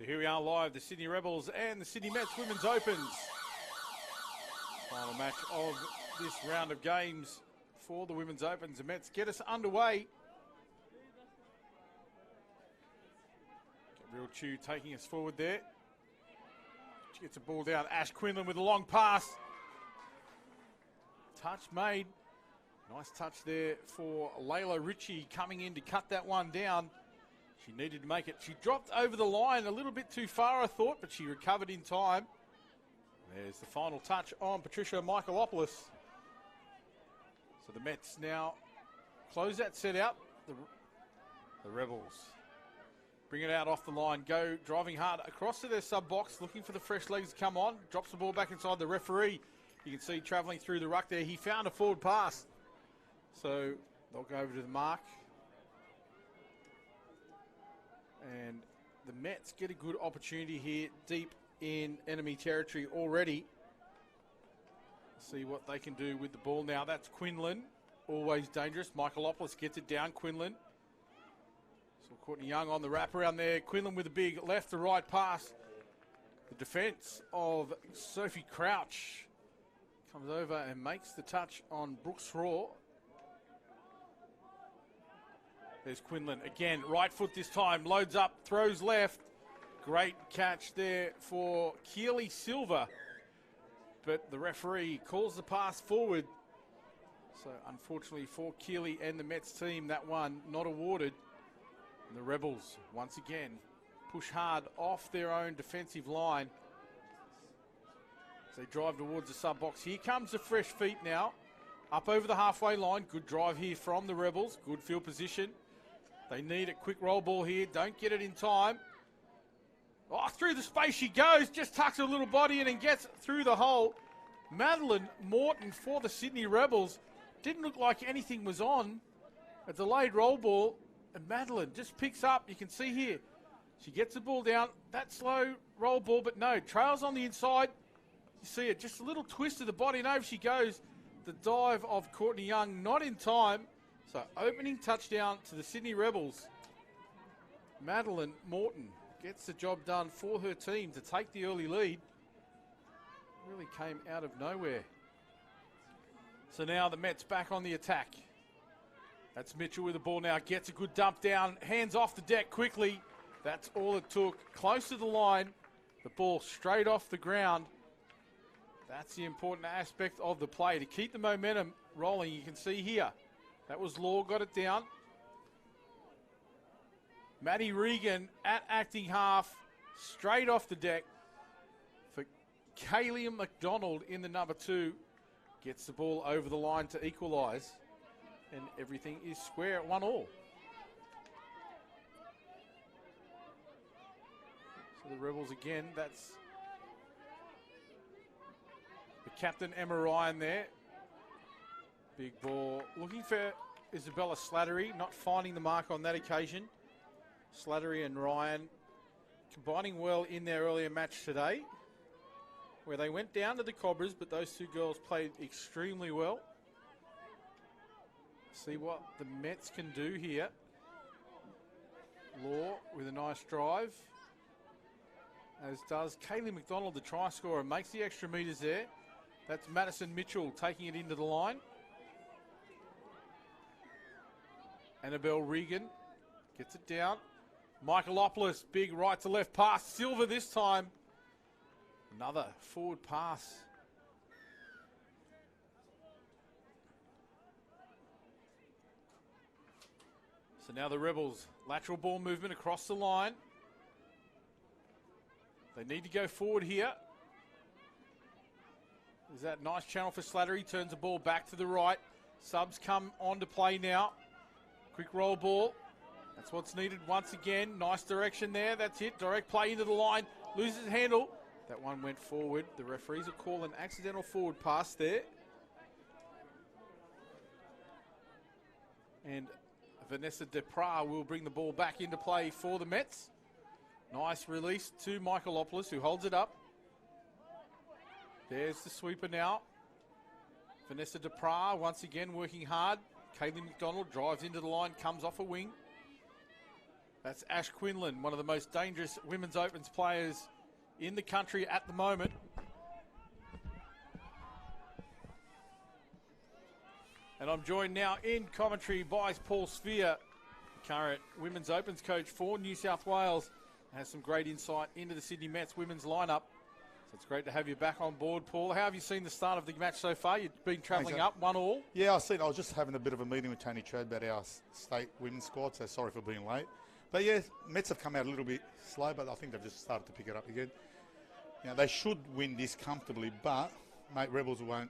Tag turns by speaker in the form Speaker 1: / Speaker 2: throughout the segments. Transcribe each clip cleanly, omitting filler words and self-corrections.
Speaker 1: here we are live, the Sydney Rebels and the Sydney Mets Women's Opens. Final match of this round of games for the Women's Opens. The Mets get us underway. Gabrielle Chu taking us forward there. She gets a ball down. Ash Quinlan with a long pass. Touch made. Nice touch there for Layla Ritchie coming in to cut that one down. She needed to make it. She dropped over the line a little bit too far, I thought, but she recovered in time. There's the final touch on Patricia Michaelopoulos. So the Mets now close that set out. The Rebels bring it out off the line, go driving hard across to their sub-box, looking for the fresh legs to come on. Drops the ball back inside the referee. You can see travelling through the ruck there. He found a forward pass. So they'll go over to the mark. And the Mets get a good opportunity here deep in enemy territory already. See what they can do with the ball now. That's Quinlan, always dangerous. Michaelopoulos gets it down, Quinlan. So Courtney Young on the wraparound there. Quinlan with a big left to right pass. The defence of Sophie Crouch comes over and makes the touch on Brooks Raw. There's Quinlan again, right foot this time, loads up, throws left. Great catch there for Keely Silva. But the referee calls the pass forward. So unfortunately for Keely and the Mets team, that one not awarded. And the Rebels, once again, push hard off their own defensive line. As they drive towards the sub-box. Here comes the fresh feet now. Up over the halfway line. Good drive here from the Rebels. Good field position. They need a quick roll ball here. Don't get it in time. Oh, through the space she goes. Just tucks her little body in and gets through the hole. Madeline Morton for the Sydney Rebels. Didn't look like anything was on. A delayed roll ball. And Madeline just picks up. You can see here. She gets the ball down. That slow roll ball, but no. Trails on the inside. You see it. Just a little twist of the body and over she goes. The dive of Courtney Young not in time. So opening touchdown to the Sydney Rebels. Madeline Morton gets the job done for her team to take the early lead. Really came out of nowhere. So now the Mets back on the attack. That's Mitchell with the ball now. Gets a good dump down. Hands off the deck quickly. That's all it took. Close to the line. The ball straight off the ground. That's the important aspect of the play. To keep the momentum rolling, you can see here. That was Law, got it down. Maddie Regan at acting half, straight off the deck for Kaylee McDonald in the number 2. Gets the ball over the line to equalize. And everything is square at 1-1. So the Rebels again, that's the captain Emma Ryan there. Big ball. Looking for Isabella Slattery, not finding the mark on that occasion. Slattery and Ryan combining well in their earlier match today, where they went down to the Cobras, but those two girls played extremely well. See what the Mets can do here. Law with a nice drive, as does Kaylee McDonald, the try scorer, makes the extra meters there. That's Madison Mitchell taking it into the line. Annabelle Regan gets it down. Michaelopoulos, big right to left pass. Silva this time. Another forward pass. So now the Rebels, lateral ball movement across the line. They need to go forward here. There's that nice channel for Slattery. Turns the ball back to the right. Subs come on to play now. Quick roll ball. That's what's needed once again. Nice direction there. That's it. Direct play into the line. Loses handle. That one went forward. The referees will call an accidental forward pass there. And Vanessa Depras will bring the ball back into play for the Mets. Nice release to Michaelopoulos, who holds it up. There's the sweeper now. Vanessa Depras once again working hard. Kaylee McDonald drives into the line, comes off a wing. That's Ash Quinlan, one of the most dangerous women's opens players in the country at the moment. And I'm joined now in commentary by Paul Sphere, current women's opens coach for New South Wales. Has some great insight into the Sydney Mets women's lineup. So it's great to have you back on board, Paul. How have you seen the start of the match so far? You've been travelling up, 1-1.
Speaker 2: Yeah, I was just having a bit of a meeting with Tony Trad about our state women's squad, so sorry for being late. But yeah, Mets have come out a little bit slow, but I think they've just started to pick it up again. You know, they should win this comfortably, but, mate, Rebels won't.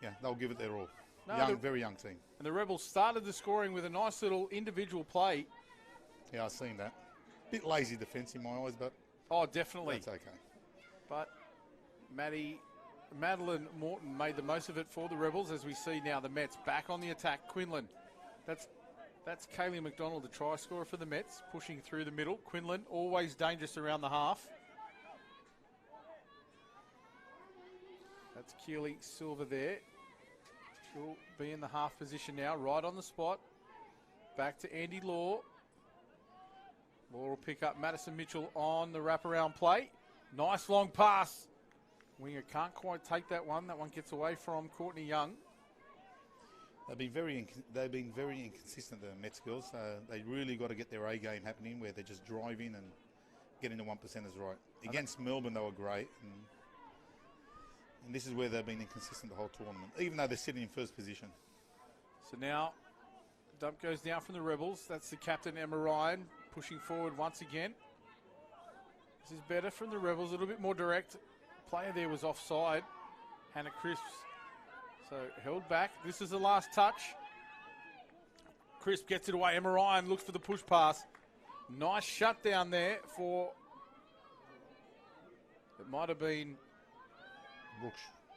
Speaker 2: Yeah, they'll give it their all. No, very young team.
Speaker 1: And the Rebels started the scoring with a nice little individual play.
Speaker 2: Yeah, I've seen that. Bit lazy defence in my eyes, but...
Speaker 1: Oh, definitely.
Speaker 2: That's okay.
Speaker 1: But Madeline Morton made the most of it for the Rebels, as we see now the Mets back on the attack. Quinlan, that's Kaylee McDonald, the try scorer for the Mets, pushing through the middle. Quinlan, always dangerous around the half. That's Keely Silver there. She'll be in the half position now, right on the spot. Back to Andy Law. Law will pick up Madison Mitchell on the wraparound play. Nice long pass. Winger can't quite take that one. That one gets away from Courtney Young.
Speaker 2: They've been very inconsistent, the Mets girls. They really got to get their A game happening, where they just drive in and get into 1%ers right. Against Melbourne, they were great. And this is where they've been inconsistent the whole tournament, even though they're sitting in first position.
Speaker 1: So now, dump goes down from the Rebels. That's the captain, Emma Ryan, pushing forward once again. This is better from the Rebels, a little bit more direct. Player there was offside. Hannah Crisps. So held back. This is the last touch. Crisp gets it away. Emma Ryan looks for the push pass. Nice shutdown there for... It might have been...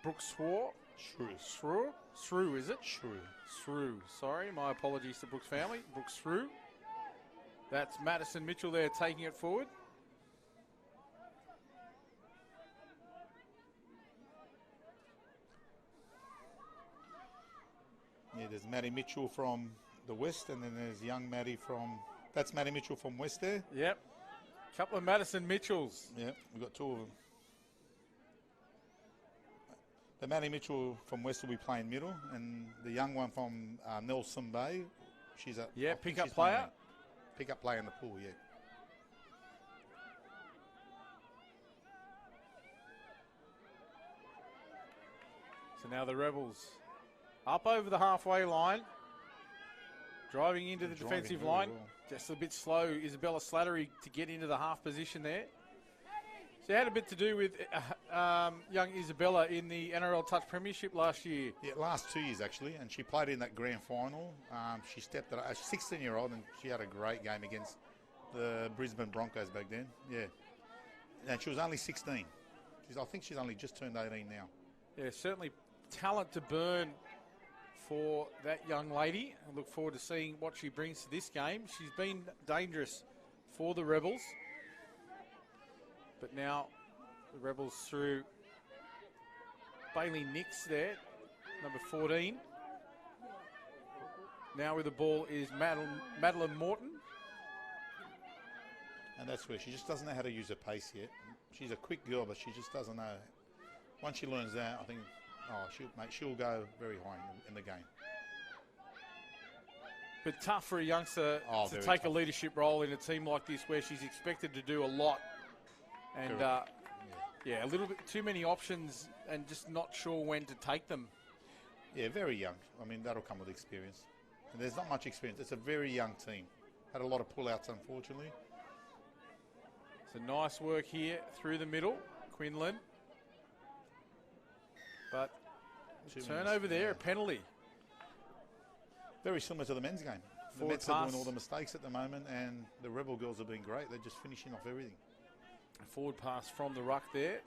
Speaker 1: Brooks Swore? Shrew, is it? Shrew. Sorry, my apologies to Brooks family. Brooks Shrew. That's Madison Mitchell there taking it forward.
Speaker 2: Yeah, there's Maddie Mitchell from the west, and then there's young Maddie from... That's Maddie Mitchell from west there.
Speaker 1: Yep. Couple of Madison Mitchells.
Speaker 2: Yep, we've got two of them. The Maddie Mitchell from west will be playing middle, and the young one from Nelson Bay, she's a...
Speaker 1: Yeah, pick-up player.
Speaker 2: Pick-up player in the pool, yeah.
Speaker 1: So now the Rebels up over the halfway line, driving into the defensive line.
Speaker 2: Well.
Speaker 1: Just a bit slow, Isabella Slattery, to get into the half position there. She had a bit to do with young Isabella in the NRL Touch Premiership last year.
Speaker 2: Yeah, last 2 years actually, and she played in that grand final. She stepped at a 16-year-old, and she had a great game against the Brisbane Broncos back then. Yeah, and she was only 16. I think she's only just turned 18 now.
Speaker 1: Yeah, certainly talent to burn for that young lady. I look forward to seeing what she brings to this game. She's been dangerous for the Rebels. But now the Rebels through Bailey Nix there, number 14. Now with the ball is Madeline Morton.
Speaker 2: And that's where she just doesn't know how to use her pace yet. She's a quick girl, but she just doesn't know. Once she learns that, I think, she'll go very high in the game.
Speaker 1: But tough for a youngster to take a leadership role in a team like this, where she's expected to do a lot. And, yeah, a little bit too many options and just not sure when to take them.
Speaker 2: Yeah, very young. I mean, that'll come with experience. And there's not much experience. It's a very young team. Had a lot of pull-outs, unfortunately.
Speaker 1: So nice work here through the middle. Quinlan. But turnover there, a penalty.
Speaker 2: Very similar to the men's game. The Mets are doing all the mistakes at the moment, and the Rebel girls have been great. They're just finishing off everything.
Speaker 1: A forward pass from the ruck there.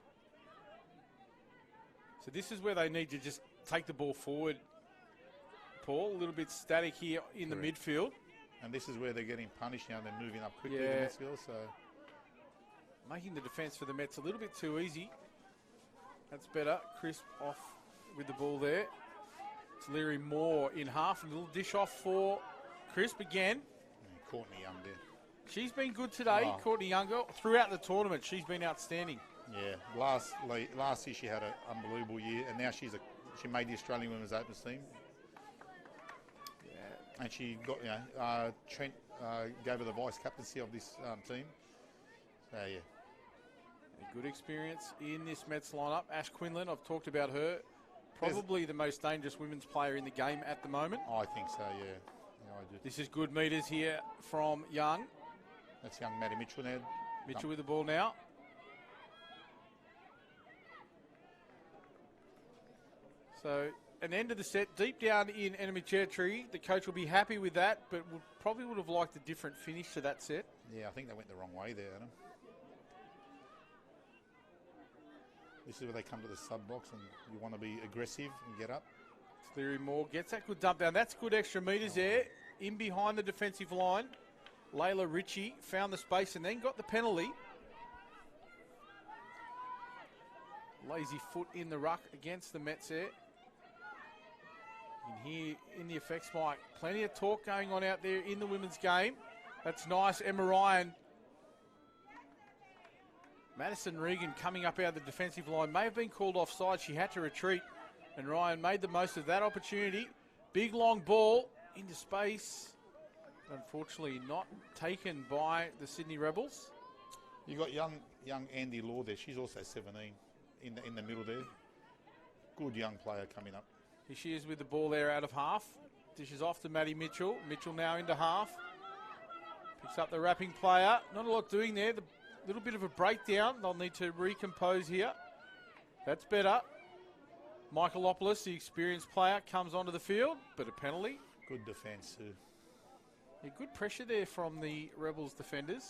Speaker 1: So this is where they need to just take the ball forward, Paul. A little bit static here in the midfield.
Speaker 2: And this is where they're getting punished now. They're moving up quickly, the Mets girls. So
Speaker 1: making the defence for the Mets a little bit too easy. That's better. Crisp off with the ball there. It's Leary Moore in half. A little dish off for Crisp again.
Speaker 2: Courtney Young there.
Speaker 1: She's been good today, Courtney Younger. Throughout the tournament, she's been outstanding.
Speaker 2: Yeah, last year she had an unbelievable year, and now she made the Australian Women's Opens team. Yeah. And she got, Trent gave her the vice captaincy of this team. So, yeah.
Speaker 1: A good experience in this Mets lineup. Ash Quinlan, I've talked about her. Probably the most dangerous women's player in the game at the moment.
Speaker 2: I think so, yeah. Yeah, I do.
Speaker 1: This is good meters here from Young.
Speaker 2: That's young Maddie Mitchell now.
Speaker 1: Mitchell with the ball now. So, an end of the set, deep down in enemy territory. The coach will be happy with that, but probably would have liked a different finish to that set.
Speaker 2: Yeah, I think they went the wrong way there, Adam. This is where they come to the sub box and you want to be aggressive and get up.
Speaker 1: Cleary Moore gets that good dump down. That's good extra meters there. In behind the defensive line. Layla Ritchie found the space and then got the penalty. Lazy foot in the ruck against the Mets there. You can hear in the effects mic, plenty of talk going on out there in the women's game. That's nice. Emma Ryan. Madison Regan coming up out of the defensive line. May have been called offside. She had to retreat. And Ryan made the most of that opportunity. Big long ball into space. Unfortunately not taken by the Sydney Rebels.
Speaker 2: You got young Andy Law there. She's also 17 in the middle there. Good young player coming up.
Speaker 1: Here she is with the ball there out of half. Dishes off to Maddie Mitchell. Mitchell now into half. Picks up the wrapping player. Not a lot doing there. The little bit of a breakdown. They'll need to recompose here. That's better. Michaelopoulos, the experienced player, comes onto the field, but a penalty.
Speaker 2: Good defence too.
Speaker 1: Yeah, good pressure there from the Rebels defenders.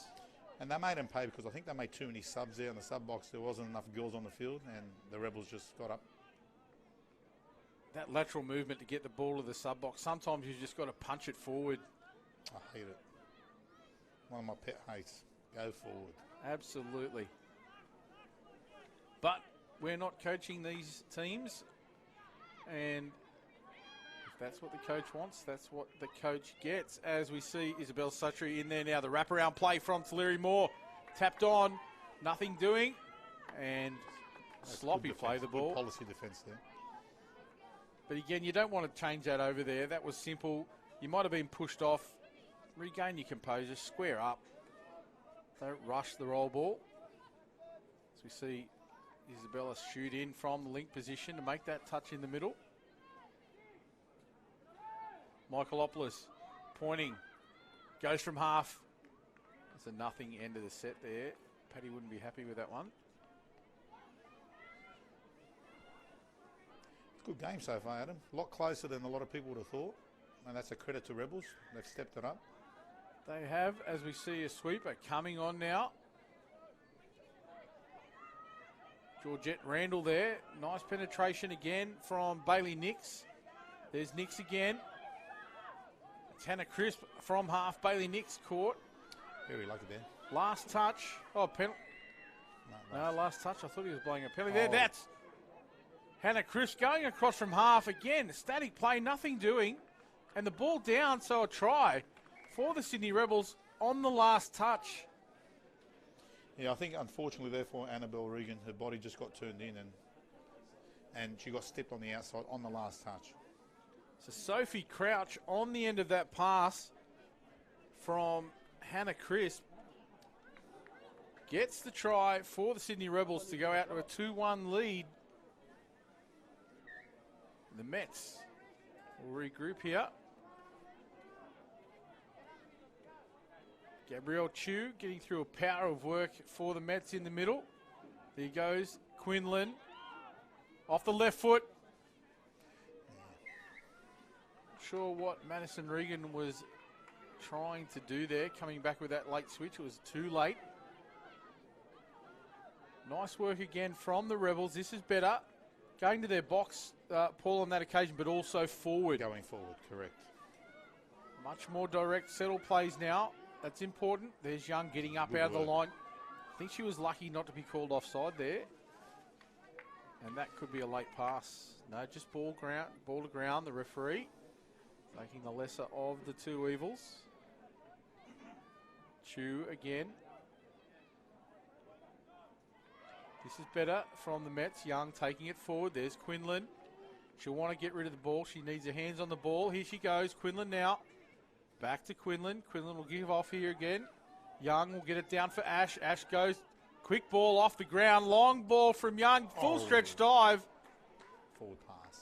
Speaker 2: And they made them pay because I think they made too many subs there in the sub box. There wasn't enough girls on the field and the Rebels just got up.
Speaker 1: That lateral movement to get the ball to the sub box, sometimes you just got to punch it forward.
Speaker 2: I hate it. One of my pet hates. Go forward.
Speaker 1: Absolutely. But we're not coaching these teams, and if that's what the coach wants, that's what the coach gets. As we see Isabel Sutry in there now. The wraparound play from Tuliri Moore. Tapped on, nothing doing, and that's sloppy play the ball.
Speaker 2: Good policy defence there.
Speaker 1: But again, you don't want to change that over there. That was simple. You might have been pushed off. Regain your composure, square up. Don't rush the roll ball. As we see Isabella shoot in from the link position to make that touch in the middle. Michaelopoulos pointing. Goes from half. That's a nothing end of the set there. Paddy wouldn't be happy with that one.
Speaker 2: Good game so far, Adam. A lot closer than a lot of people would have thought. And that's a credit to Rebels. They've stepped it up.
Speaker 1: They have, as we see a sweeper coming on now. Georgette Randall there. Nice penetration again from Bailey Nix. There's Nix again. It's Hannah Crisp from half. Bailey Nix caught.
Speaker 2: Very lucky there.
Speaker 1: Last touch. Oh, penalty. No, last touch. I thought he was blowing a penalty there. That's Hannah Crisp going across from half again. Static play, nothing doing. And the ball down, so a try for the Sydney Rebels on the last touch.
Speaker 2: Yeah, I think unfortunately therefore Annabelle Regan, her body just got turned in and she got stepped on the outside on the last touch.
Speaker 1: So Sophie Crouch on the end of that pass from Hannah Crisp gets the try for the Sydney Rebels to go out to a 2-1 lead. The Mets will regroup here. Gabrielle Chu getting through a power of work for the Mets in the middle. There goes Quinlan. Off the left foot. Not sure what Madison Regan was trying to do there. Coming back with that late switch. It was too late. Nice work again from the Rebels. This is better. Going to their box, Paul, on that occasion, but also forward.
Speaker 2: Going forward, correct.
Speaker 1: Much more direct settle plays now. That's important. There's Young getting up
Speaker 2: Good
Speaker 1: out
Speaker 2: work.
Speaker 1: of the line. I think she was lucky not to be called offside there. And that could be a late pass. No, just ball to ground, the referee. Taking the lesser of the two evils. Chu again. This is better from the Mets. Young taking it forward. There's Quinlan. She'll want to get rid of the ball. She needs her hands on the ball. Here she goes. Quinlan now. Back to Quinlan. Quinlan will give off here again. Young will get it down for Ash. Ash goes. Quick ball off the ground. Long ball from Young. Full stretch dive.
Speaker 2: Forward pass.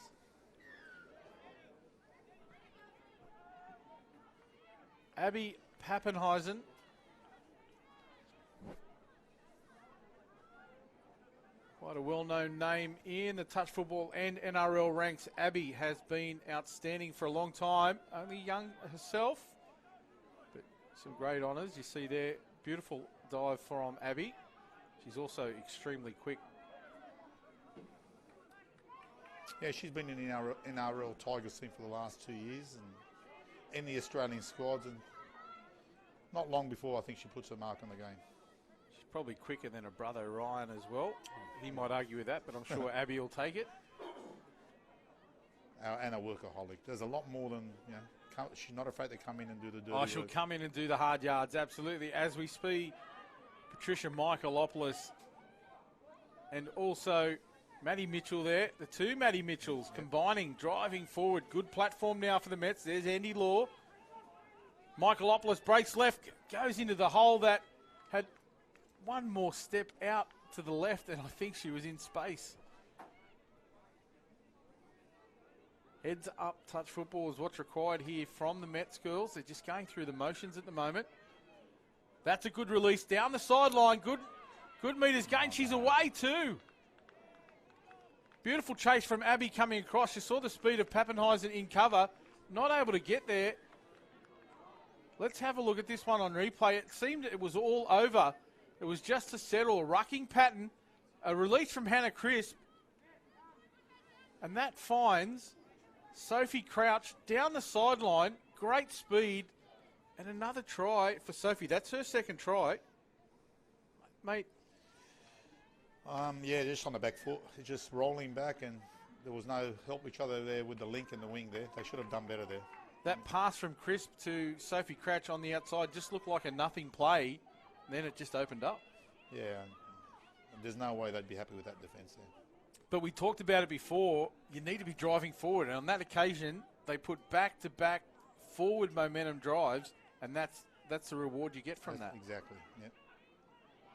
Speaker 1: Abby Pappenheisen. Quite a well-known name in the touch football and NRL ranks. Abby has been outstanding for a long time. Only young herself, but some great honours. You see there, beautiful dive from Abby. She's also extremely quick.
Speaker 2: Yeah, she's been in the NRL Tigers team for the last 2 years and in the Australian squads. And not long before, I think she puts her mark on the game.
Speaker 1: She's probably quicker than her brother Ryan as well. He might argue with that, but I'm sure Abby will take it.
Speaker 2: And a workaholic. There's a lot more than, she's not afraid to come in and do the dirty
Speaker 1: She'll
Speaker 2: work.
Speaker 1: come in and do the hard yards, absolutely. As we speak, Patricia Michaelopoulos and also Maddie Mitchell there. The two Maddie Mitchells combining, driving forward. Good platform now for the Mets. There's Andy Law. Michaelopoulos breaks left, goes into the hole that had one more step out to the left, and I think she was in space. Heads up touch football is what's required here from the Mets girls. They're just going through the motions at the moment. That's a good release down the sideline. Good meters gained. She's away too. Beautiful chase from Abby coming across. You saw the speed of Pappenheisen in cover. Not able to get there. Let's have a look at this one on replay. It seemed it was all over. It was just to settle. A rucking pattern. A release from Hannah Crisp. And that finds Sophie Crouch down the sideline. Great speed. And another try for Sophie. That's her second try. Mate.
Speaker 2: Yeah, just on the back foot. Just rolling back, and there was no help each other there with the link and the wing there. They should have done better there.
Speaker 1: That pass from Crisp to Sophie Crouch on the outside just looked like a nothing play. Then it just opened up.
Speaker 2: Yeah, there's no way they'd be happy with that defence there.
Speaker 1: But we talked about it before. You need to be driving forward. And on that occasion, they put back-to-back forward momentum drives, and that's the reward you get from that.
Speaker 2: Exactly, yep.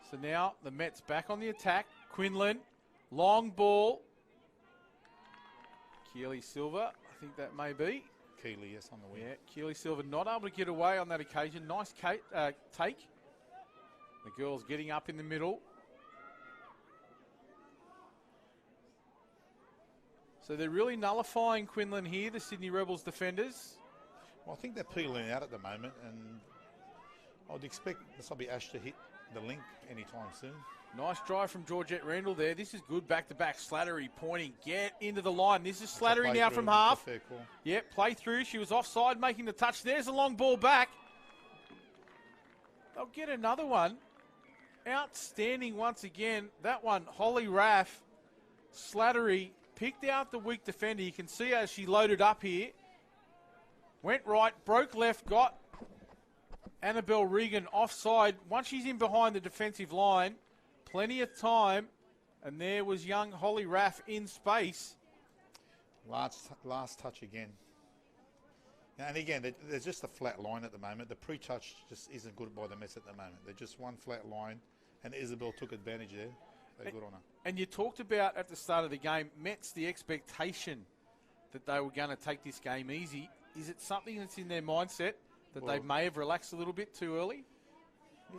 Speaker 1: So now the Mets back on the attack. Quinlan, long ball. Keely Silva, I think that may be.
Speaker 2: Keely, yes, on the wing.
Speaker 1: Yeah, Keely Silva not able to get away on that occasion. Nice take. The girls getting up in the middle. So they're really nullifying Quinlan here, the Sydney Rebels defenders.
Speaker 2: Well, I think they're peeling out at the moment, and I would expect this will be Ash to hit the link anytime soon.
Speaker 1: Nice drive from Georgette Randall there. This is good back-to-back. Slattery pointing. Get into the line. This is Slattery now from half.
Speaker 2: Fair call.
Speaker 1: Yep, play through. She was offside making the touch. There's a long ball back. They'll get another one. Outstanding once again. That one, Holly Raff. Slattery picked out the weak defender. You can see as she loaded up here. Went right, broke left, got Annabelle Regan offside. Once she's in behind the defensive line, plenty of time. And there was young Holly Raff in space.
Speaker 2: Last touch again. And again, there's just a flat line at the moment. The pre-touch just isn't good by the Mets at the moment. They're just one flat line, and Isabel took advantage there. They're good on her. And
Speaker 1: you talked about at the start of the game, Mets, the expectation that they were going to take this game easy. Is it something that's in their mindset that they may have relaxed a little bit too early?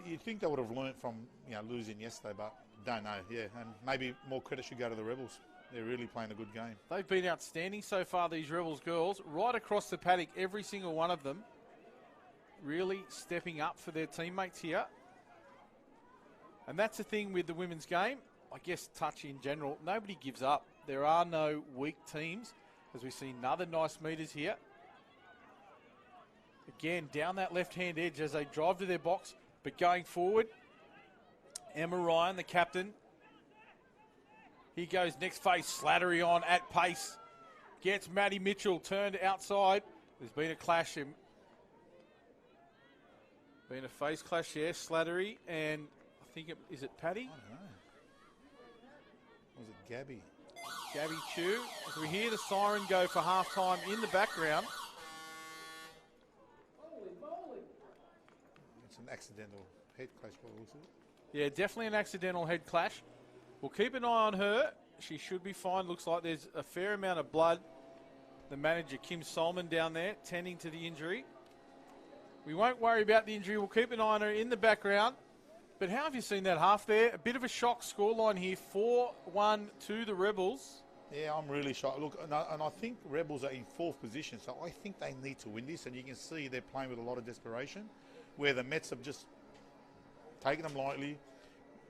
Speaker 2: You'd think they would have learnt from losing yesterday, but don't know. Yeah, and maybe more credit should go to the Rebels. They're really playing a good game.
Speaker 1: They've been outstanding so far, these Rebels girls, right across the paddock, every single one of them. Really stepping up for their teammates here. And that's the thing with the women's game. I guess touch in general, nobody gives up. There are no weak teams, as we see another nice meters here. Again, down that left-hand edge as they drive to their box, but going forward, Emma Ryan, the captain. He goes next phase, Slattery on at pace. Gets Maddie Mitchell turned outside. There's been a clash. Been a face clash, yeah. Slattery and I think is it Paddy?
Speaker 2: I don't know. Was it Gabby?
Speaker 1: Gabby Chew. As we hear the siren go for halftime in the background.
Speaker 2: It's an accidental head clash by the looks of it.
Speaker 1: Yeah, definitely an accidental head clash. We'll keep an eye on her. She should be fine. Looks like there's a fair amount of blood. The manager, Kim Solomon, down there, tending to the injury. We won't worry about the injury. We'll keep an eye on her in the background. But how have you seen that half there? A bit of a shock scoreline here, 4-1 to the Rebels.
Speaker 2: Yeah, I'm really shocked. Look, and I think Rebels are in fourth position, so I think they need to win this. And you can see they're playing with a lot of desperation, where the Mets have just taken them lightly.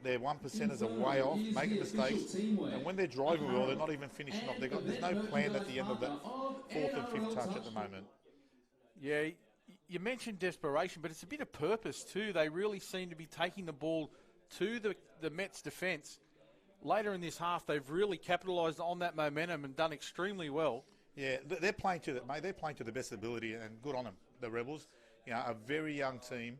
Speaker 2: Their 1%ers are way off, making mistakes. And when they're driving well, they're not even finishing off. There's no plan at the end of that fourth and fifth touch at the moment.
Speaker 1: Yeah, you mentioned desperation, but it's a bit of purpose too. They really seem to be taking the ball to the Mets' defence. Later in this half, they've really capitalised on that momentum and done extremely well.
Speaker 2: Yeah, they're playing to that, mate. They're playing to the best ability, and good on them. The Rebels, a very young team,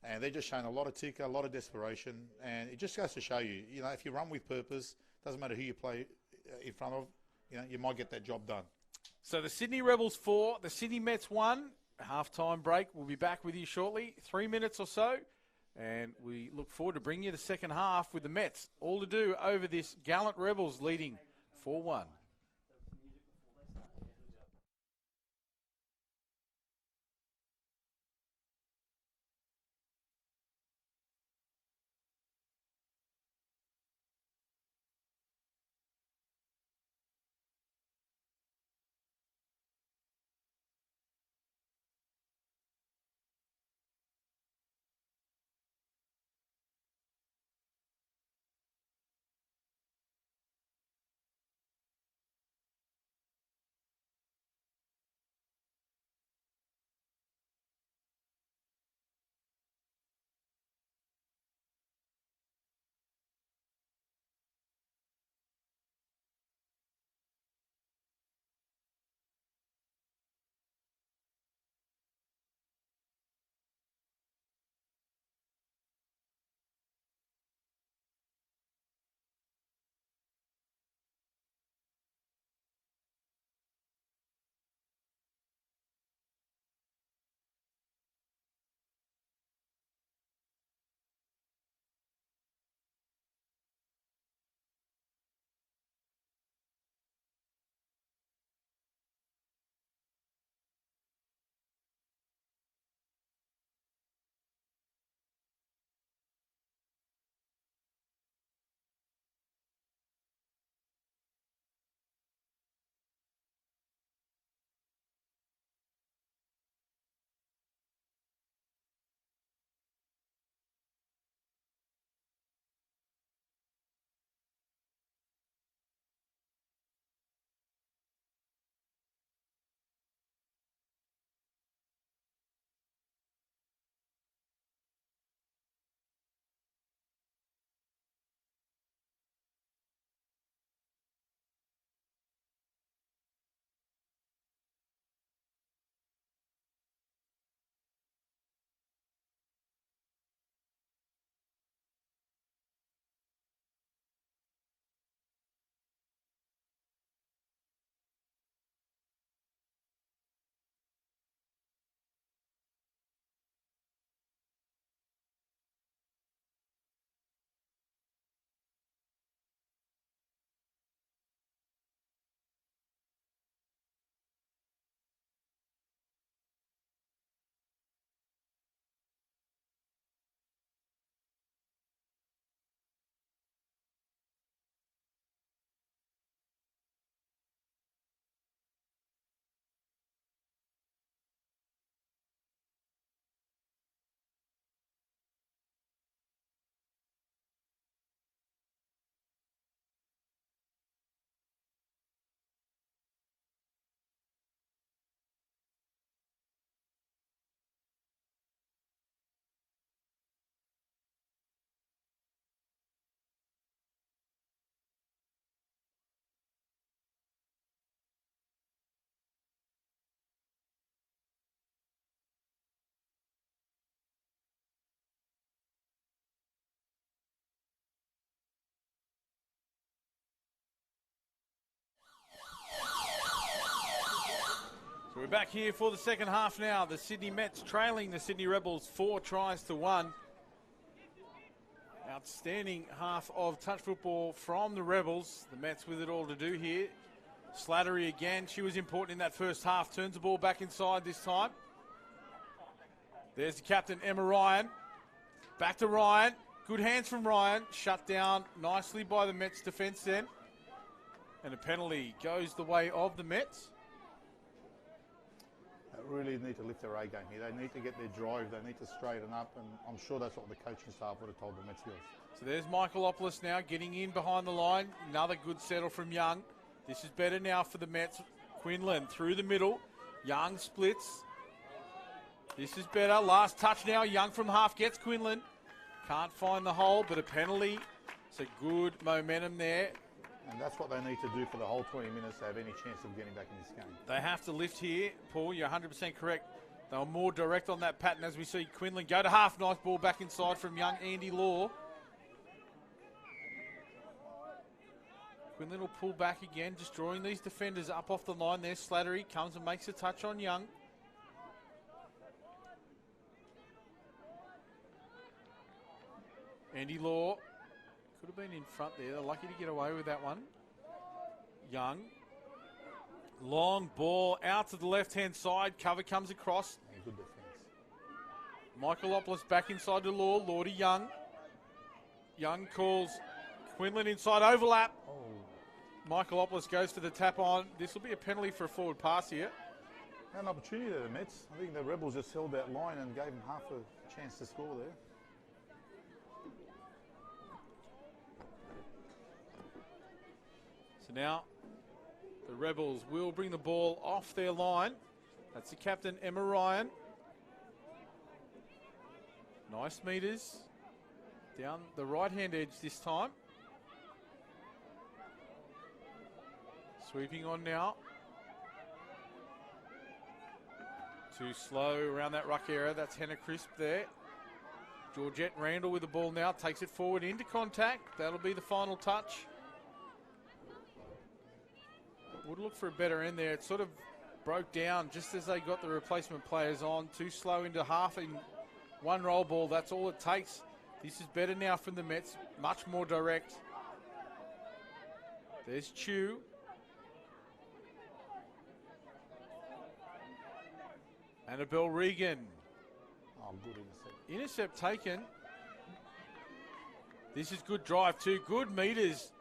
Speaker 2: and they're just showing a lot of ticker, a lot of desperation, and it just goes to show you, if you run with purpose, doesn't matter who you play in front of, you might get that job done.
Speaker 1: So the Sydney Rebels 4, the Sydney Mets 1. Half-time break. We'll be back with you shortly, 3 minutes or so. And we look forward to bringing you the second half with the Mets. All to do over this gallant Rebels leading 4-1. We're back here for the second half now. The Sydney Mets trailing the Sydney Rebels 4-1. Outstanding half of touch football from the Rebels. The Mets with it all to do here. Slattery again. She was important in that first half. Turns the ball back inside this time. There's the captain, Emma Ryan. Back to Ryan. Good hands from Ryan. Shut down nicely by the Mets defence then. And a penalty goes the way of the Mets.
Speaker 2: They really need to lift their A game here. They need to get their drive. They need to straighten up. And I'm sure that's what the coaching staff would have told the Mets girls.
Speaker 1: So there's Michaelopoulos now getting in behind the line. Another good settle from Young. This is better now for the Mets. Quinlan through the middle. Young splits. This is better. Last touch now. Young from half gets Quinlan. Can't find the hole, but a penalty. So good momentum there.
Speaker 2: And that's what they need to do for the whole 20 minutes to have any chance of getting back in this game.
Speaker 1: They have to lift here. Paul, you're 100% correct. They were more direct on that pattern as we see Quinlan go to half. Nice ball back inside from young Andy Law. Quinlan will pull back again, just drawing these defenders up off the line there. Slattery comes and makes a touch on Young. Andy Law could have been in front there. They're lucky to get away with that one. Young. Long ball out to the left-hand side. Cover comes across.
Speaker 2: Yeah, good defence.
Speaker 1: Michaelopoulos back inside to Law. Law to Young. Young calls Quinlan inside overlap.
Speaker 2: Oh.
Speaker 1: Michaelopoulos goes for the tap on. This will be a penalty for a forward pass here.
Speaker 2: Had an opportunity there, the Mets. I think the Rebels just held that line and gave them half a chance to score there.
Speaker 1: So now the Rebels will bring the ball off their line. That's the captain, Emma Ryan. Nice meters. Down the right-hand edge this time. Sweeping on now. Too slow around that ruck area. That's Hannah Crisp there. Georgette Randall with the ball now. Takes it forward into contact. That'll be the final touch. Would look for a better end there. It sort of broke down just as they got the replacement players on. Too slow into half in one roll ball. That's all it takes. This is better now from the Mets. Much more direct. There's Chu. Annabelle Regan.
Speaker 2: Oh, good intercept.
Speaker 1: Intercept taken. This is good drive too. Good meters.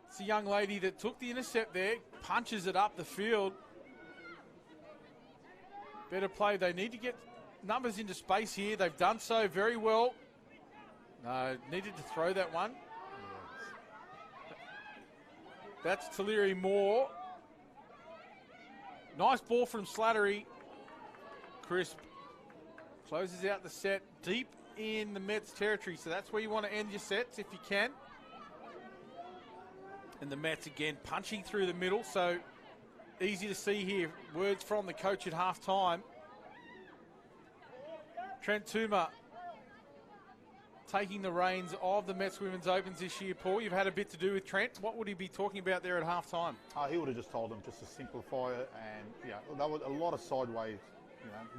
Speaker 1: It's a young lady that took the intercept there. Punches it up the field. Better play. They need to get numbers into space here. They've done so very well. No, needed to throw that one. Yes. That's Tuliri Moore. Nice ball from Slattery. Crisp closes out the set deep in the Mets territory. So that's where you want to end your sets if you can. And the Mets again punching through the middle. So easy to see here. Words from the coach at half time. Trent Toomer taking the reins of the Mets Women's Opens this year. Paul, you've had a bit to do with Trent. What would he be talking about there at half time?
Speaker 2: He would have just told them just to simplify it. And there was a lot of sideways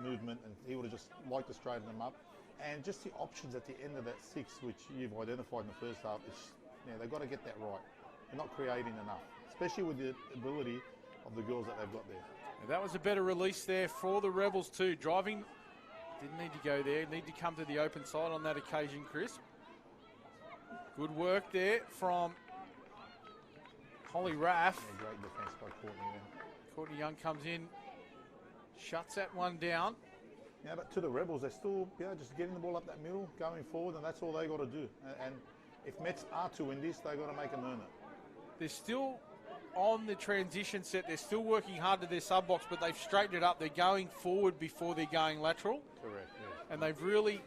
Speaker 2: movement, and he would have just liked to straighten them up. And just the options at the end of that six, which you've identified in the first half, is they've got to get that right. They're not creating enough, especially with the ability of the girls that they've got there.
Speaker 1: And that was a better release there for the Rebels too. Driving, didn't need to go there. Need to come to the open side on that occasion, Chris. Good work there from Holly Raff.
Speaker 2: Yeah, great defence by Courtney there.
Speaker 1: Courtney Young comes in, shuts that one down.
Speaker 2: Yeah, but to the Rebels, they're still just getting the ball up that middle, going forward, and that's all they got to do. And if Mets are to win this, they got to make them earn it.
Speaker 1: They're still on the transition set. They're still working hard to their sub box, but they've straightened it up. They're going forward before they're going lateral.
Speaker 2: Correct. Yes.
Speaker 1: And they've really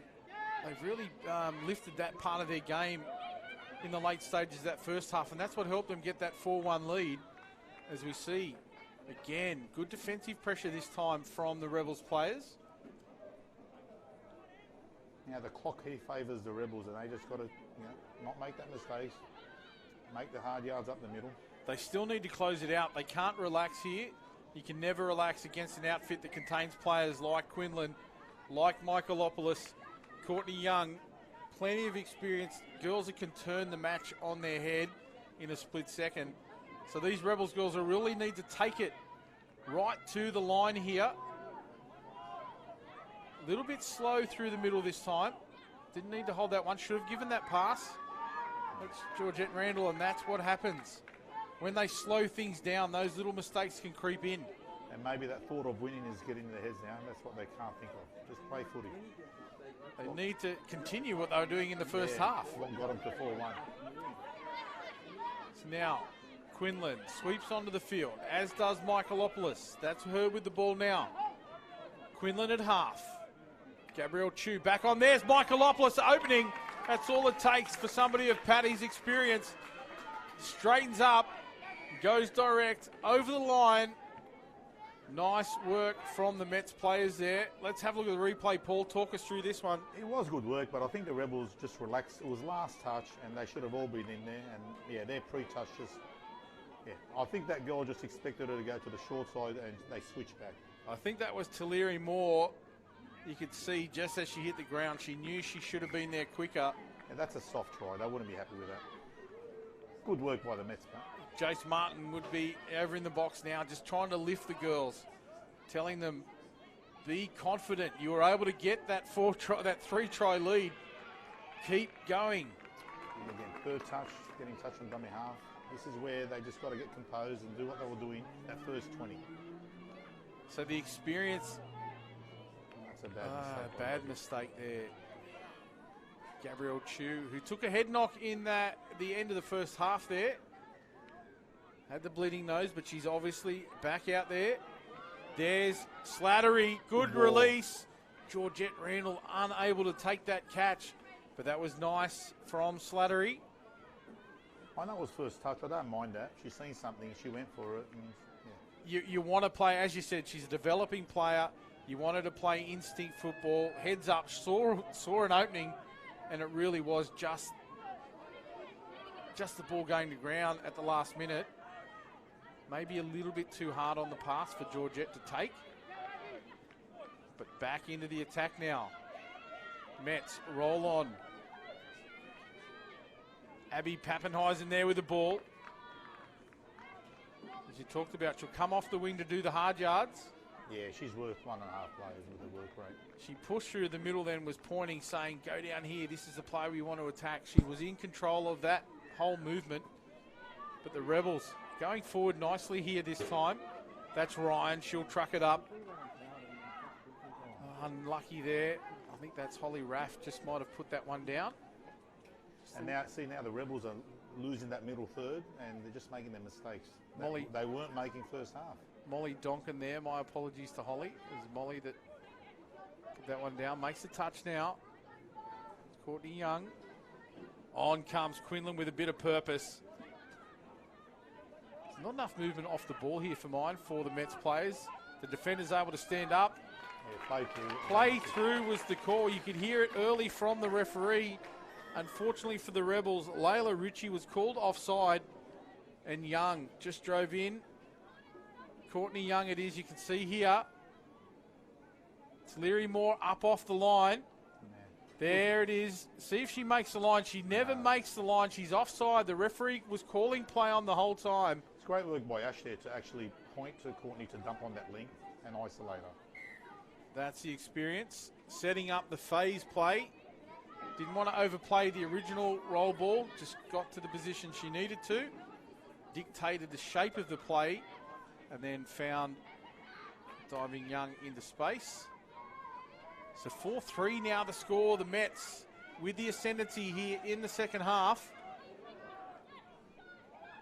Speaker 1: lifted that part of their game in the late stages of that first half, and that's what helped them get that 4-1 lead. As we see again, good defensive pressure this time from the Rebels players.
Speaker 2: The clock here favours the Rebels, and they just got to not make that mistakes, make the hard yards up the middle.
Speaker 1: They still need to close it out. They can't relax here. You can never relax against an outfit that contains players like Quinlan, like Michaelopoulos, Courtney Young. Plenty of experience. Girls that can turn the match on their head in a split second. So these Rebels girls will really need to take it right to the line here. A little bit slow through the middle this time. Didn't need to hold that one. Should have given that pass. That's Georgette Randall, and that's what happens. When they slow things down, those little mistakes can creep in.
Speaker 2: And maybe that thought of winning is getting in their heads now. That's what they can't think of. Just play footy.
Speaker 1: They need to continue what they were doing in the first half.
Speaker 2: What got them to 4-1.
Speaker 1: So now, Quinlan sweeps onto the field, as does Michaelopoulos. That's her with the ball now. Quinlan at half. Gabrielle Chu back on. There's Michaelopoulos opening. That's all it takes for somebody of Paddy's experience. Straightens up, goes direct over the line. Nice work from the Mets players there. Let's have a look at the replay. Paul, talk us through this one.
Speaker 2: It was good work, but I think the Rebels just relaxed. It was last touch, and they should have all been in there. And yeah, their pre-touch just, yeah. I think that girl just expected her to go to the short side, and they switched back.
Speaker 1: I think that was Taliri Moore. You could see just as she hit the ground, she knew she should have been there quicker.
Speaker 2: And that's a soft try. They wouldn't be happy with that. Good work by the Mets, mate.
Speaker 1: Jace Martin would be over in the box now, just trying to lift the girls, telling them, be confident. You were able to get that 3-try lead. Keep going.
Speaker 2: And again, third touch, getting touch on dummy half. This is where they just got to get composed and do what they were doing that first 20.
Speaker 1: So the experience.
Speaker 2: That's a bad mistake.
Speaker 1: Bad mistake there. Gabrielle Chu, who took a head knock in the end of the first half there. Had the bleeding nose, but she's obviously back out there. There's Slattery, good release. Georgette Randall unable to take that catch, but that was nice from Slattery.
Speaker 2: I know it was first touch. I don't mind that. She's seen something. She went for it. And, yeah.
Speaker 1: You want to play, as you said, she's a developing player. You wanted to play instinct football. Heads up, saw an opening, and it really was just the ball going to ground at the last minute. Maybe a little bit too hard on the pass for Georgette to take. But back into the attack now. Mets roll on. Abby Pappenhuisen there with the ball. As you talked about, she'll come off the wing to do the hard yards.
Speaker 2: Yeah, she's worth 1.5 players with her work rate.
Speaker 1: She pushed through the middle then, was pointing, saying, go down here, this is the play we want to attack. She was in control of that whole movement. But the Rebels going forward nicely here this time. That's Ryan. She'll truck it up. Unlucky there. I think that's Holly Raff. Just might have put that one down.
Speaker 2: And now the Rebels are losing that middle third, and they're just making their mistakes.
Speaker 1: Molly,
Speaker 2: they weren't making first half.
Speaker 1: Molly Donkin there. My apologies to Holly. It was Molly that put that one down. Makes the touch now. It's Courtney Young. On comes Quinlan with a bit of purpose. Not enough movement off the ball here for the Mets players. The defender's able to stand up.
Speaker 2: Yeah,
Speaker 1: play through was the call. You could hear it early from the referee. Unfortunately for the Rebels, Layla Ritchie was called offside, and Young just drove in. Courtney Young it is, you can see here. It's Leary Moore up off the line. There it is. See if she makes the line. She never makes the line. She's offside. The referee was calling play on the whole time.
Speaker 2: It's great work by Ash there to actually point to Courtney to dump on that link and isolate her.
Speaker 1: That's the experience. Setting up the phase play. Didn't want to overplay the original roll ball. Just got to the position she needed to. Dictated the shape of the play and then found diving Young into space. So 4-3 now the score. The Mets with the ascendancy here in the second half.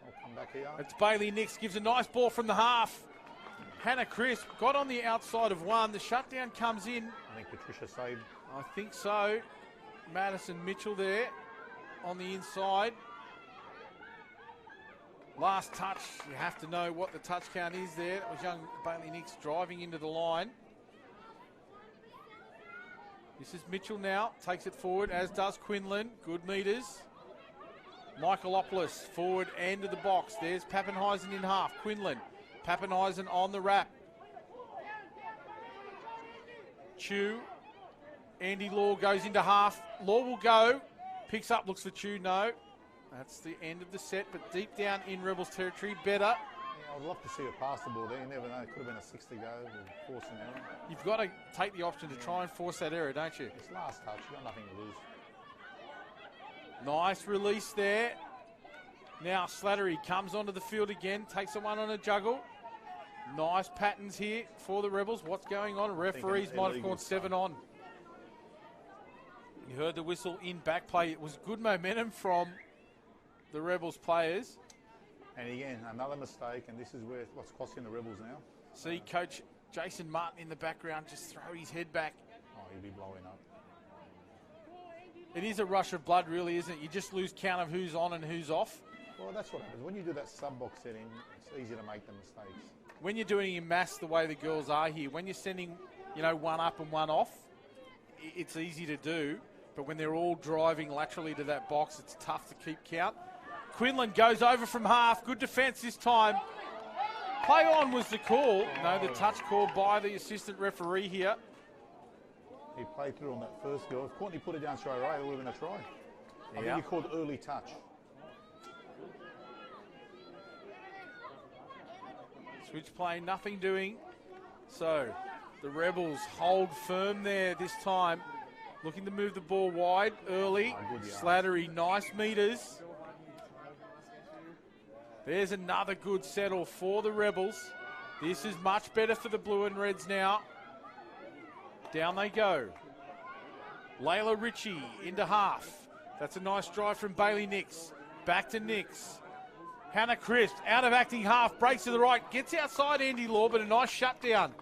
Speaker 2: I'll come back here.
Speaker 1: It's Bailey Nix, gives a nice ball from the half. Hannah Crisp got on the outside of one. The shutdown comes in.
Speaker 2: I think Patricia saved.
Speaker 1: I think so. Madison Mitchell there on the inside. Last touch, you have to know what the touch count is there. That was young Bailey Nix driving into the line. This is Mitchell now, takes it forward, as does Quinlan. Good meters. Michaelopoulos forward end of the box. There's Pappenhuisen in half. Quinlan Pappenheisen on the wrap. Chu. Andy Law goes into half. Law will go. Picks up, looks for Chu. No. That's the end of the set, but deep down in Rebels territory, better.
Speaker 2: Yeah, I'd love to see it pass the ball there. You never know. It could have been a 6 to go or force an error.
Speaker 1: You've got to take the option to try and force that error, don't you?
Speaker 2: It's last touch. You've got nothing to lose.
Speaker 1: Nice release there. Now Slattery comes onto the field again, takes the one on a juggle. Nice patterns here for the Rebels. What's going on? Referees might have called 7 on. You heard the whistle in back play. It was good momentum from the Rebels players.
Speaker 2: And again, another mistake, and this is what's costing the Rebels now.
Speaker 1: See Coach Jason Martin in the background just throw his head back.
Speaker 2: Oh, he'll be blowing up.
Speaker 1: It is a rush of blood, really, isn't it? You just lose count of who's on and who's off.
Speaker 2: Well, that's what happens. When you do that sub-box setting, it's easy to make the mistakes.
Speaker 1: When you're doing in mass the way the girls are here, when you're sending, one up and one off, it's easy to do. But when they're all driving laterally to that box, it's tough to keep count. Quinlan goes over from half. Good defence this time. Play on was the call. No, the touch call by the assistant referee here.
Speaker 2: He played through on that first goal. If Courtney put it down straight away, it would have been a try. I think he called early touch.
Speaker 1: Switch play, nothing doing. So the Rebels hold firm there this time. Looking to move the ball wide early. Slattery, nice meters. There's another good settle for the Rebels. This is much better for the Blue and Reds now. Down they go. Layla Ritchie into half. That's a nice drive from Bailey Nix. Back to Nix. Hannah Crisp out of acting half. Breaks to the right. Gets outside Andy Law, but a nice shutdown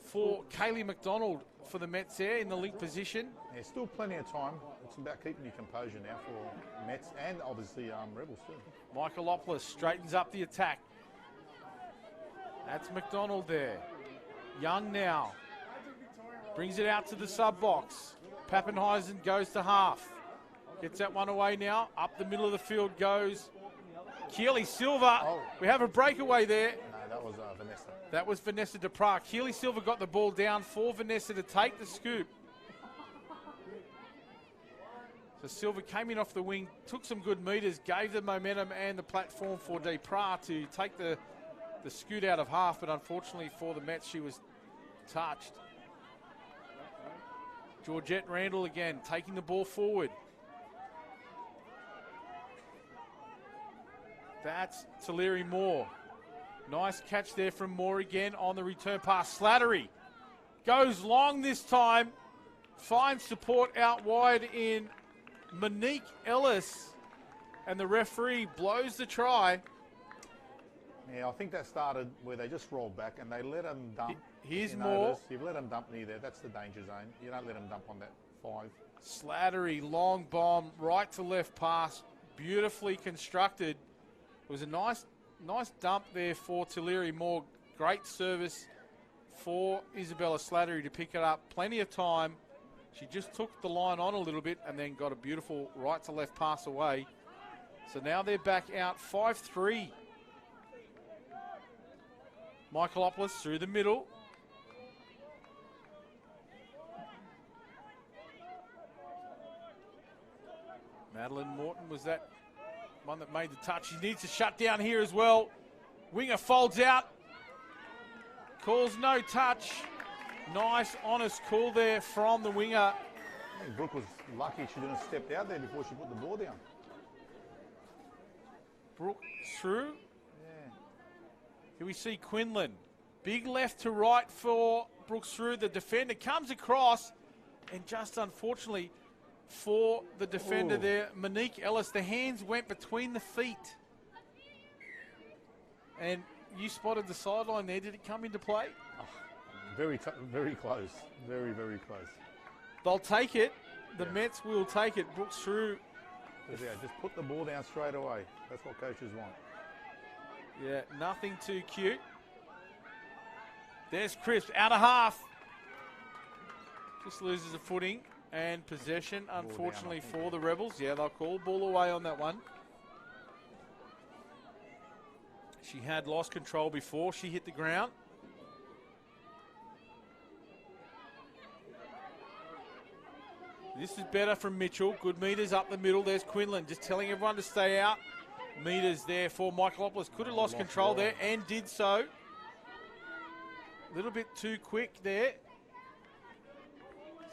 Speaker 1: for Kaylee McDonald for the Mets there in the link position.
Speaker 2: Yeah, still plenty of time. It's about keeping your composure now for Mets and obviously Rebels too.
Speaker 1: Michaelopoulos straightens up the attack. That's McDonald there. Young now. Brings it out to the sub box. Pappenheisen goes to half. Gets that one away now. Up the middle of the field goes Keely Silva.
Speaker 2: Oh.
Speaker 1: We have a breakaway there.
Speaker 2: No, that was Vanessa.
Speaker 1: That was Vanessa DePra. Keely Silva got the ball down for Vanessa to take the scoop. So Silva came in off the wing, took some good meters, gave the momentum and the platform for DePra to take the scoot out of half, but unfortunately for the Mets, she was touched. Georgette Randall again, taking the ball forward. That's Tuliri Moore. Nice catch there from Moore again on the return pass. Slattery goes long this time. Finds support out wide in Monique Ellis. And the referee blows the try.
Speaker 2: Yeah, I think that started where they just rolled back and they let them dump.
Speaker 1: Here's Moore.
Speaker 2: You've let them dump near there. That's the danger zone. You don't let them dump on that 5.
Speaker 1: Slattery, long bomb, right to left pass. Beautifully constructed. It was a nice dump there for Tuliri Moore. Great service for Isabella Slattery to pick it up. Plenty of time. She just took the line on a little bit and then got a beautiful right to left pass away. So now they're back out 5-3. Michaelopoulos through the middle. Madeline Morton was that one that made the touch. She needs to shut down here as well. Winger folds out. Calls no touch. Nice, honest call there from the winger.
Speaker 2: I think Brooke was lucky she didn't step out there before she put the ball down.
Speaker 1: Brooke through.
Speaker 2: Yeah.
Speaker 1: Here we see Quinlan. Big left to right for Brooks through. The defender comes across, and just unfortunately for the defender there, Monique Ellis, the hands went between the feet. And you spotted the sideline there. Did it come into play?
Speaker 2: Oh, very close. Very, very close.
Speaker 1: They'll take it. The Mets will take it. Brooks through.
Speaker 2: Yeah, just put the ball down straight away. That's what coaches want.
Speaker 1: Yeah, nothing too cute. There's Crisp out of half. Just loses a footing and possession, unfortunately, for the Rebels. Yeah, they'll call ball away on that one. She had lost control before she hit the ground. This is better from Mitchell. Good meters up the middle. There's Quinlan just telling everyone to stay out. Meters there for Michaelopoulos. Could have lost control there and did so. A little bit too quick there.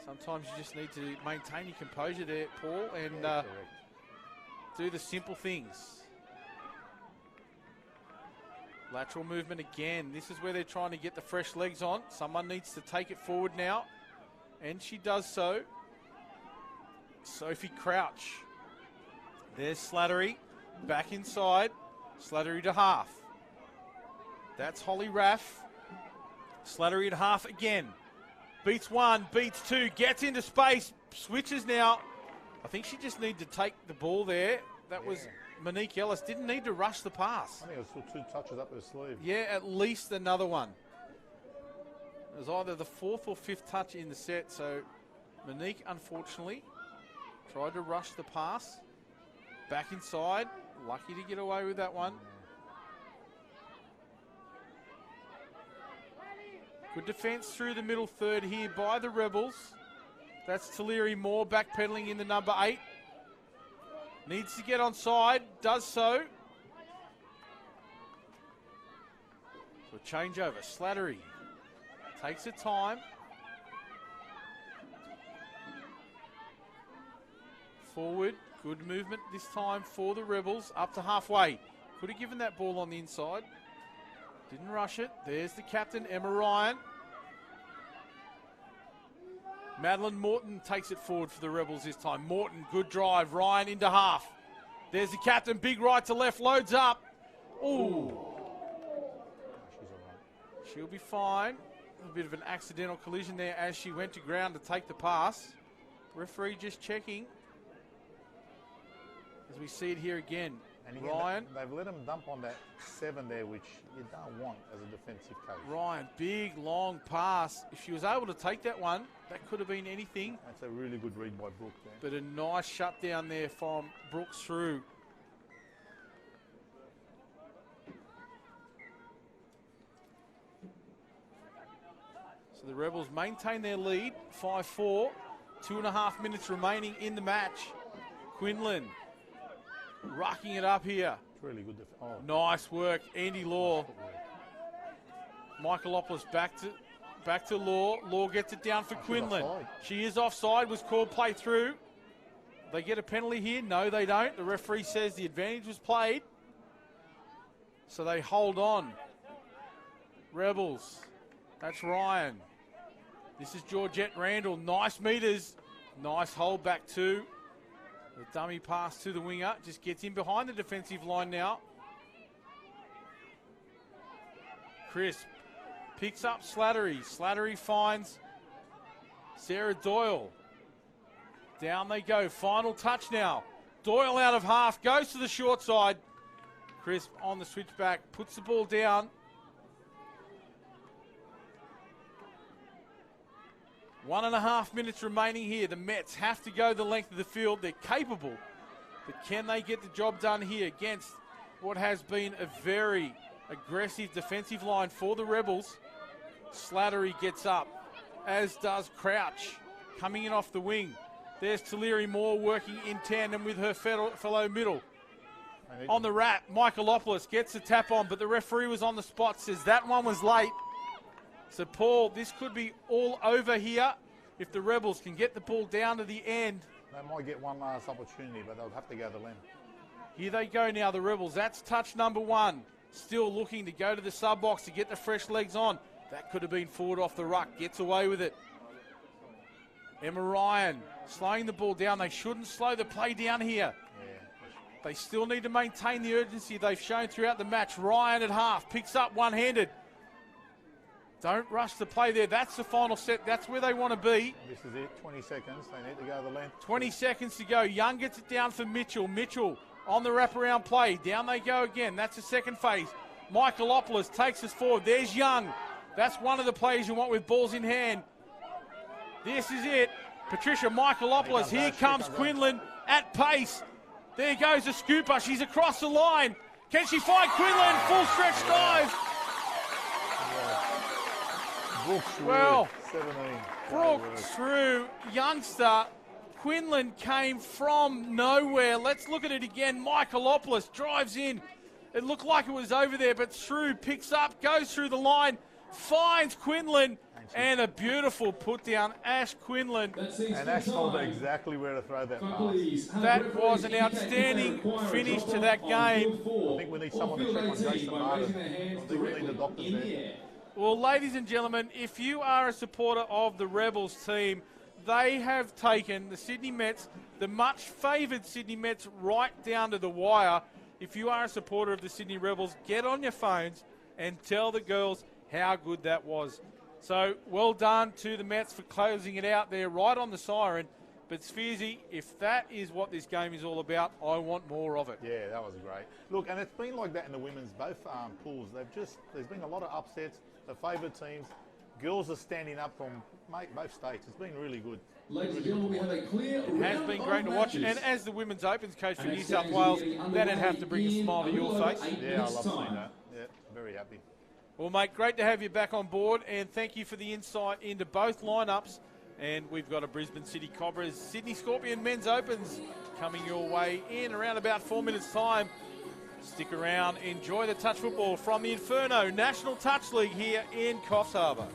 Speaker 1: Sometimes you just need to maintain your composure there, Paul, and do the simple things. Lateral movement again. This is where they're trying to get the fresh legs on. Someone needs to take it forward now, and she does so. Sophie Crouch. There's Slattery. Back inside. Slattery to half. That's Holly Raff. Slattery to half again. Beats one, beats two, gets into space, switches now. I think she just needed to take the ball there. That was Monique Ellis. Didn't need to rush the pass.
Speaker 2: I think it was still 2 touches up her sleeve.
Speaker 1: Yeah, at least another one. It was either the 4th or 5th touch in the set, so Monique, unfortunately, tried to rush the pass. Back inside. Lucky to get away with that one. Good defence through the middle third here by the Rebels. That's Taliri Moore backpedaling in the number 8. Needs to get onside. Does so. So changeover. Slattery takes her time. Forward. Good movement this time for the Rebels. Up to halfway. Could have given that ball on the inside. Didn't rush it. There's the captain, Emma Ryan. Madeline Morton takes it forward for the Rebels this time. Morton, good drive. Ryan into half. There's the captain, big right to left, loads up. Ooh. She'll be fine. A bit of an accidental collision there as she went to ground to take the pass. Referee just checking. As we see it here again.
Speaker 2: And again,
Speaker 1: Ryan.
Speaker 2: They've let him dump on that 7 there, which you don't want as a defensive coach.
Speaker 1: Ryan, big, long pass. If she was able to take that one, that could have been anything.
Speaker 2: That's a really good read by Brooke there.
Speaker 1: But a nice shutdown there from Brooks through. So the Rebels maintain their lead, 5-4. 2.5 minutes remaining in the match. Quinlan rocking it up here.
Speaker 2: It's really good.
Speaker 1: Nice work, Andy Law. Michaelopoulos back to Law. Law gets it down for Quinlan. She is offside, was called play through. They get a penalty here? No, they don't. The referee says the advantage was played. So they hold on. Rebels. That's Ryan. This is Georgette Randall. Nice meters. Nice hold back too. The dummy pass to the winger. Just gets in behind the defensive line now. Crisp picks up Slattery. Slattery finds Sarah Doyle. Down they go. Final touch now. Doyle out of half. Goes to the short side. Crisp on the switchback. Puts the ball down. 1.5 minutes remaining here. The Mets have to go the length of the field. They're capable. But can they get the job done here against what has been a very aggressive defensive line for the Rebels? Slattery gets up, as does Crouch, coming in off the wing. There's Taliri Moore working in tandem with her fellow middle. On the wrap, Michaelopoulos gets the tap on, but the referee was on the spot, says that one was late. So, Paul, this could be all over here if the Rebels can get the ball down to the end.
Speaker 2: They might get one last opportunity, but they'll have to go the length.
Speaker 1: Here they go now, the Rebels. That's touch number 1. Still looking to go to the sub-box to get the fresh legs on. That could have been forward off the ruck. Gets away with it. Emma Ryan slowing the ball down. They shouldn't slow the play down here. They still need to maintain the urgency they've shown throughout the match. Ryan at half picks up one-handed. Don't rush the play there. That's the final set. That's where they want to be.
Speaker 2: This is it. 20 seconds. They need to go the length.
Speaker 1: 20 seconds to go. Young gets it down for Mitchell. Mitchell on the wraparound play. Down they go again. That's the second phase. Michaelopoulos takes us forward. There's Young. That's one of the players you want with balls in hand. This is it. Patricia Michaelopoulos. Here comes Quinlan at pace. There goes the scooper. She's across the line. Can she find Quinlan? Full stretch dive. Well,
Speaker 2: 17.
Speaker 1: Brooke Shrew, youngster. Quinlan came from nowhere. Let's look at it again. Michaelopoulos drives in. It looked like it was over there, but Shrew picks up, goes through the line, finds Quinlan, and a beautiful put down. Ash Quinlan.
Speaker 2: And Ash told her exactly where to throw that pass.
Speaker 1: That was an outstanding finish to that game.
Speaker 2: I think we need someone to check on Jason Martin. I think we need the doctors there.
Speaker 1: Well, ladies and gentlemen, if you are a supporter of the Rebels team, they have taken the Sydney Mets, the much favoured Sydney Mets, right down to the wire. If you are a supporter of the Sydney Rebels, get on your phones and tell the girls how good that was. So, well done to the Mets for closing it out there right on the siren. But Sfeersy, if that is what this game is all about, I want more of it.
Speaker 2: Yeah, that was great. Look, and it's been like that in the women's both pools. There's been a lot of upsets. The favoured teams, girls are standing up from both states. It's been really good.
Speaker 3: Ladies and gentlemen, we have a clear
Speaker 1: It has been great to watch. And as the Women's Opens coach for New South Wales, that'd have to bring a smile to your face.
Speaker 2: Yeah, I love seeing that. Yeah, very happy.
Speaker 1: Well, mate, great to have you back on board, and thank you for the insight into both lineups. And we've got a Brisbane City Cobras Sydney Scorpion Men's Opens coming your way in around about 4 minutes' time. Stick around, enjoy the touch football from the Inferno National Touch League here in Coffs Harbour.